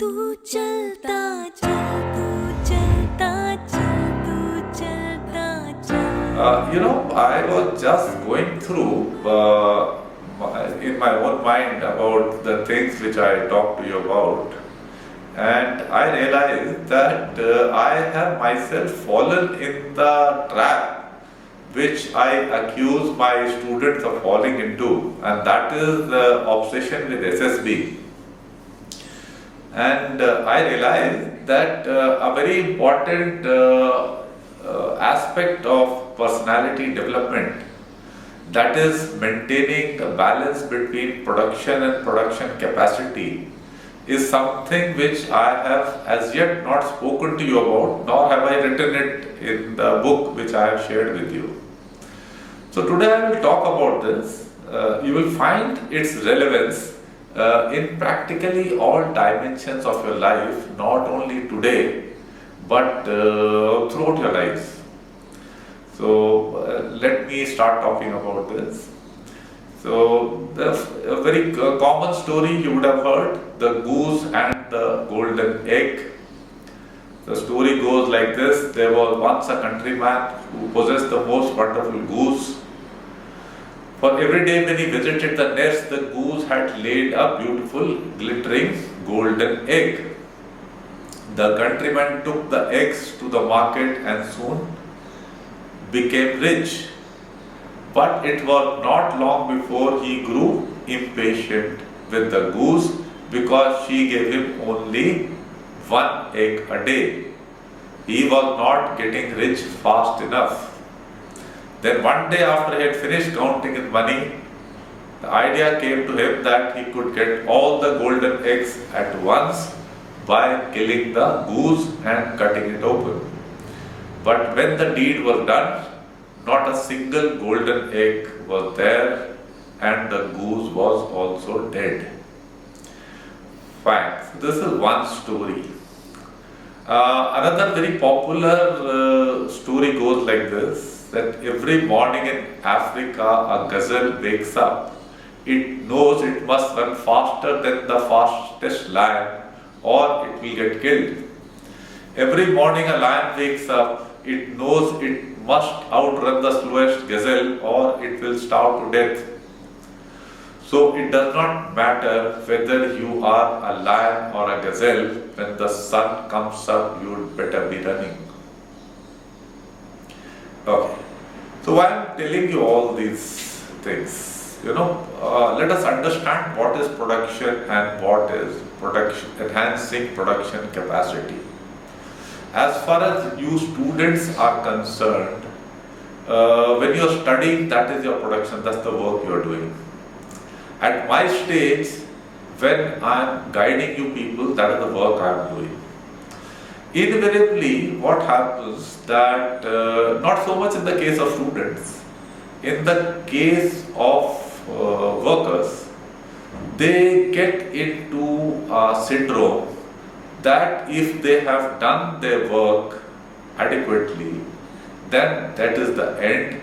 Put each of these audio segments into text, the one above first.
तू चलता चल, तू चलता चल, तू चलता चल। I was just going through in my own mind about the things which I talked to you about, and I realized that I have myself fallen in the trap which I accuse my students of falling into, and that is the obsession with SSB. And I realized that a very important aspect of personality development, that is maintaining a balance between production and production capacity, is something which I have as yet not spoken to you about, nor have I written it in the book which I have shared with you. So today I will talk about this. You will find its relevance in practically all dimensions of your life, not only today, but throughout your lives. So let me start talking about this. So a very common story you would have heard, the goose and the golden egg. The story goes like this: there was once a countryman who possessed the most wonderful goose. For every day when he visited the nest, the goose had laid a beautiful, glittering golden egg. The countryman took the eggs to the market and soon became rich. But it was not long before he grew impatient with the goose because she gave him only one egg a day. He was not getting rich fast enough. Then one day after he had finished counting his money, the idea came to him that he could get all the golden eggs at once by killing the goose and cutting it open. But when the deed was done, not a single golden egg was there, and the goose was also dead. Fine. So this is one story. Another very popular story goes like this: that every morning in Africa, a gazelle wakes up. It knows it must run faster than the fastest lion, or it will get killed. Every morning a lion wakes up. It knows it must outrun the slowest gazelle, or it will starve to death. So it does not matter whether you are a lion or a gazelle. When the sun comes up, you would better be running. Okay. So why I am telling you all these things, let us understand what is production and what is enhancing production capacity. As far as you students are concerned, when you are studying, that is your production, that's the work you are doing. At my stage, when I am guiding you people, that is the work I am doing. Invariably, what happens that, not so much in the case of students, in the case of workers, they get into a syndrome that if they have done their work adequately, then that is the end,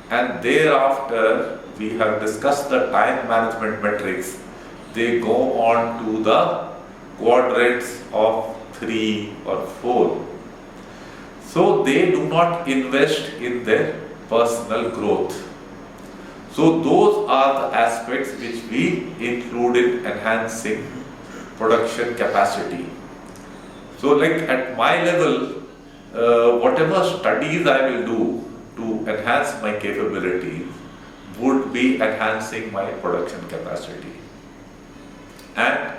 and thereafter we have discussed the time management metrics. They go on to the quadrants of 3 or 4. So they do not invest in their personal growth. So those are the aspects which we include in enhancing production capacity. So like at my level, whatever studies I will do to enhance my capabilities would be enhancing my production capacity. And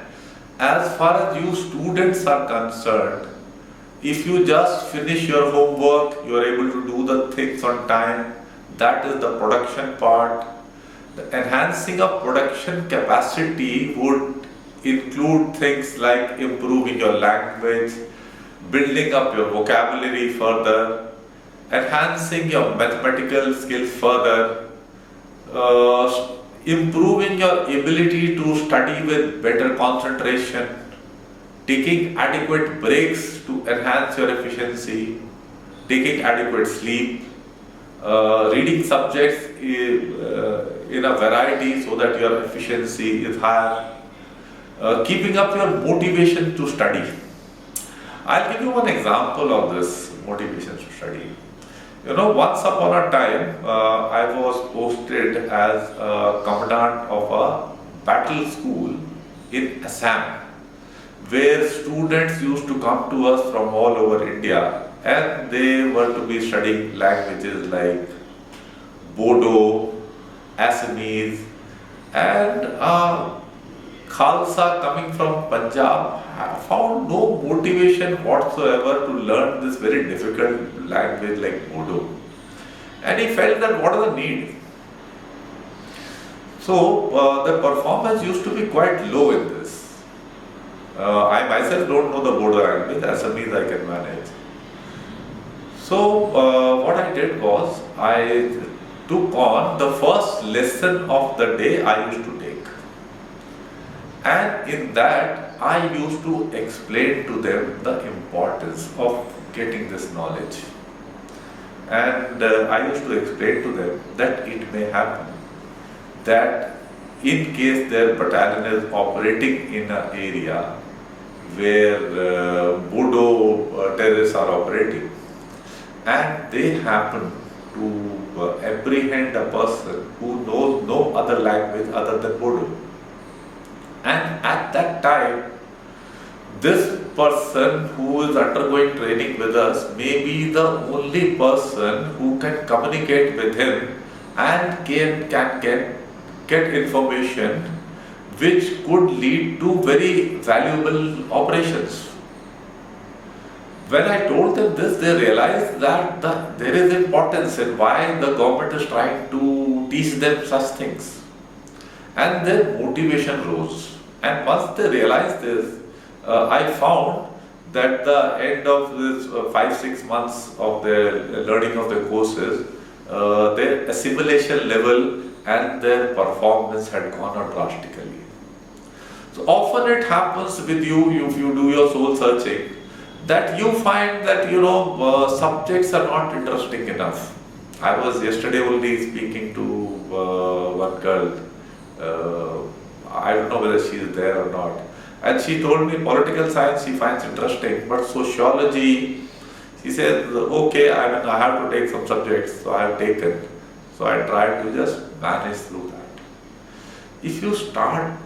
as far as you students are concerned, if you just finish your homework, you are able to do the things on time, that is the production part. The enhancing of production capacity would include things like improving your language, building up your vocabulary further, enhancing your mathematical skills further, improving your ability to study with better concentration, taking adequate breaks to enhance your efficiency, taking adequate sleep, reading subjects in a variety so that your efficiency is higher, keeping up your motivation to study. I'll give you one example of this motivation to study. You know, once upon a time, I was posted as a commandant of a battle school in Assam, where students used to come to us from all over India, and they were to be studying languages like Bodo, Assamese, and Khalsa coming from Punjab found no motivation whatsoever to learn this very difficult language like Bodo. And he felt that what is the need? So the performance used to be quite low in this. I myself don't know the Bodo language, Assamese I can manage. So what I did was, I took on the first lesson of the day I used to take. And in that, I used to explain to them the importance of getting this knowledge. And I used to explain to them that it may happen that in case their battalion is operating in an area where Bodo terrorists are operating, and they happen to apprehend a person who knows no other language other than Bodo. And at that time, this person who is undergoing training with us may be the only person who can communicate with him and can get information which could lead to very valuable operations. When I told them this, they realized that there is importance in why the government is trying to teach them such things. And their motivation rose. And once they realized this, I found that the end of this 5-6 months of their learning of the courses, their assimilation level and their performance had gone up drastically. So often it happens with you, if you do your soul searching, that you find that subjects are not interesting enough. I was yesterday only speaking to one girl. I don't know whether she is there or not. And she told me political science she finds interesting, but sociology, she said, okay, I have to take some subjects, so I have taken. So I tried to just manage through that. If you start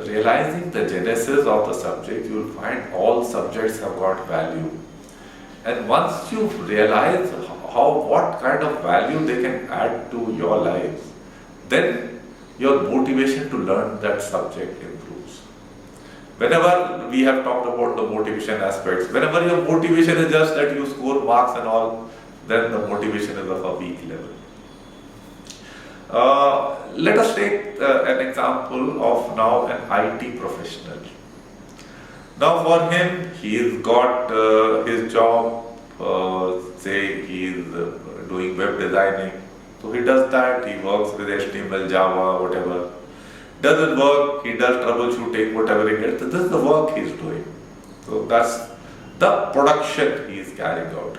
realizing the genesis of the subject, you will find all subjects have got value. And once you realize what kind of value they can add to your lives, then your motivation to learn that subject improves. Whenever we have talked about the motivation aspects, whenever your motivation is just that you score marks and all, then the motivation is of a weak level. Let us take an example of now an IT professional. Now for him, he's got his job, say he's doing web designing. So he does that, he works with HTML, Java, whatever. Doesn't work, he does troubleshooting, whatever he gets. This is the work he's doing. So that's the production he is carrying out.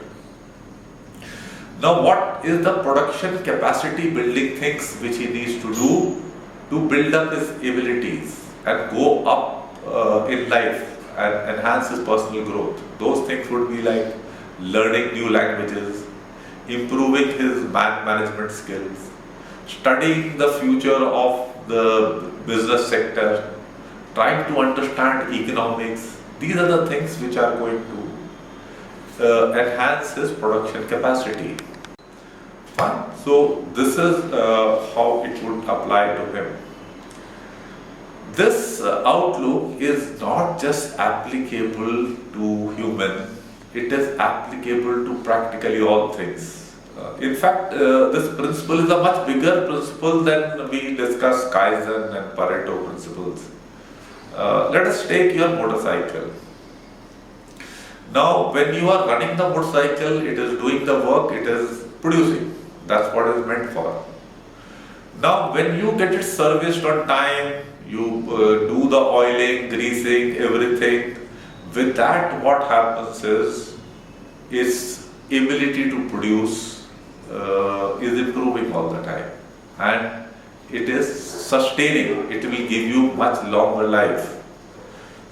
Now what is the production capacity building things which he needs to do to build up his abilities and go up in life and enhance his personal growth? Those things would be like learning new languages, improving his management skills, studying the future of the business sector, trying to understand economics. These are the things which are going to enhance his production capacity. Fine. So this is how it would apply to him. This outlook is not just applicable to human, it is applicable to practically all things. In fact, this principle is a much bigger principle than we discuss Kaizen and Pareto principles. Let us take your motorcycle. Now, when you are running the motorcycle, it is doing the work, it is producing. That's what it is meant for. Now, when you get it serviced on time, you do the oiling, greasing, everything. With that, what happens is its ability to produce is improving all the time. And it is sustaining, it will give you much longer life.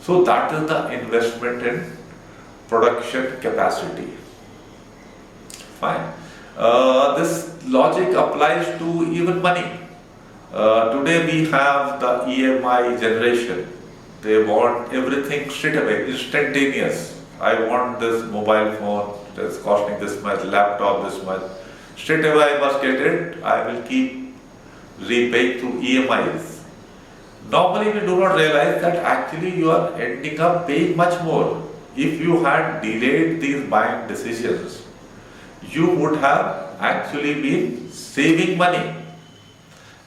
So that is the investment in production capacity. Fine. This logic applies to even money. Today we have the EMI generation. They want everything straight away, instantaneous. I want this mobile phone, it's costing this much, laptop this much. Straight away I must get it, I will keep repaying through EMIs. Normally we do not realize that actually you are ending up paying much more. If you had delayed these buying decisions, you would have actually been saving money.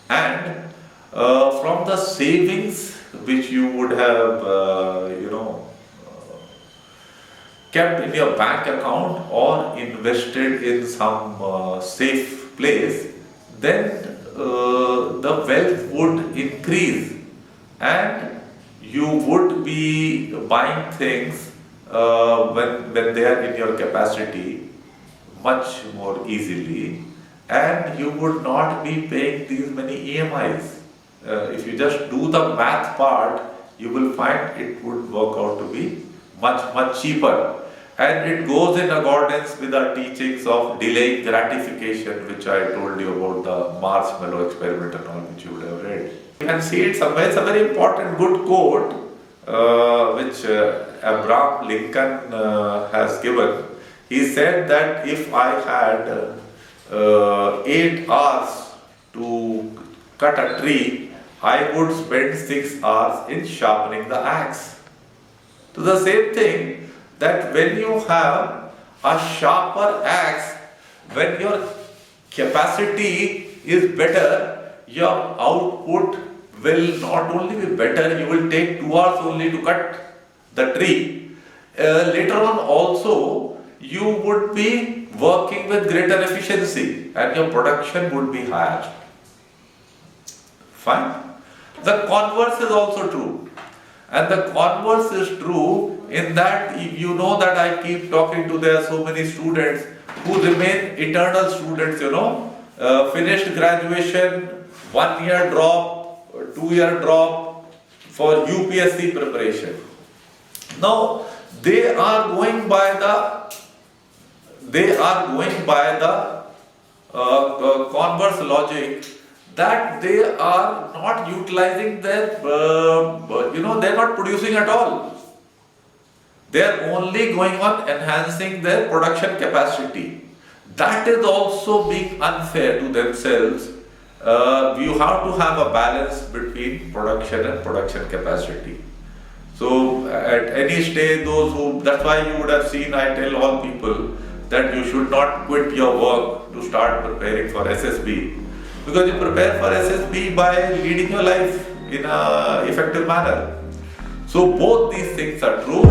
And from the savings which you would have, kept in your bank account or invested in some safe place, then the wealth would increase and you would be buying things when they are in your capacity much more easily, and you would not be paying these many EMIs. If you just do the math part, you will find it would work out to be much cheaper. And it goes in accordance with our teachings of delaying gratification, which I told you about the marshmallow experiment and all, which you would have read. You can see it somewhere. It's a very important, good quote which Abraham Lincoln has given. He said that if I had 8 hours to cut a tree, I would spend 6 hours in sharpening the axe. So the same thing, that when you have a sharper axe, when your capacity is better, your output will not only be better, you will take 2 hours only to cut the tree. Later on also, you would be working with greater efficiency and your production would be higher. Fine. The converse is also true. And the converse is true in that, you know that I keep talking to, there are so many students who remain eternal students, finished graduation, 1 year drop, 2 year drop for UPSC preparation. Now, they are going by the converse logic that they are not utilizing their, they are not producing at all. They are only going on enhancing their production capacity. That is also being unfair to themselves. You have to have a balance between production and production capacity. So at any stage, that's why you would have seen, I tell all people that you should not quit your work to start preparing for SSB. Because you prepare for SSB by leading your life in an effective manner. So both these things are true.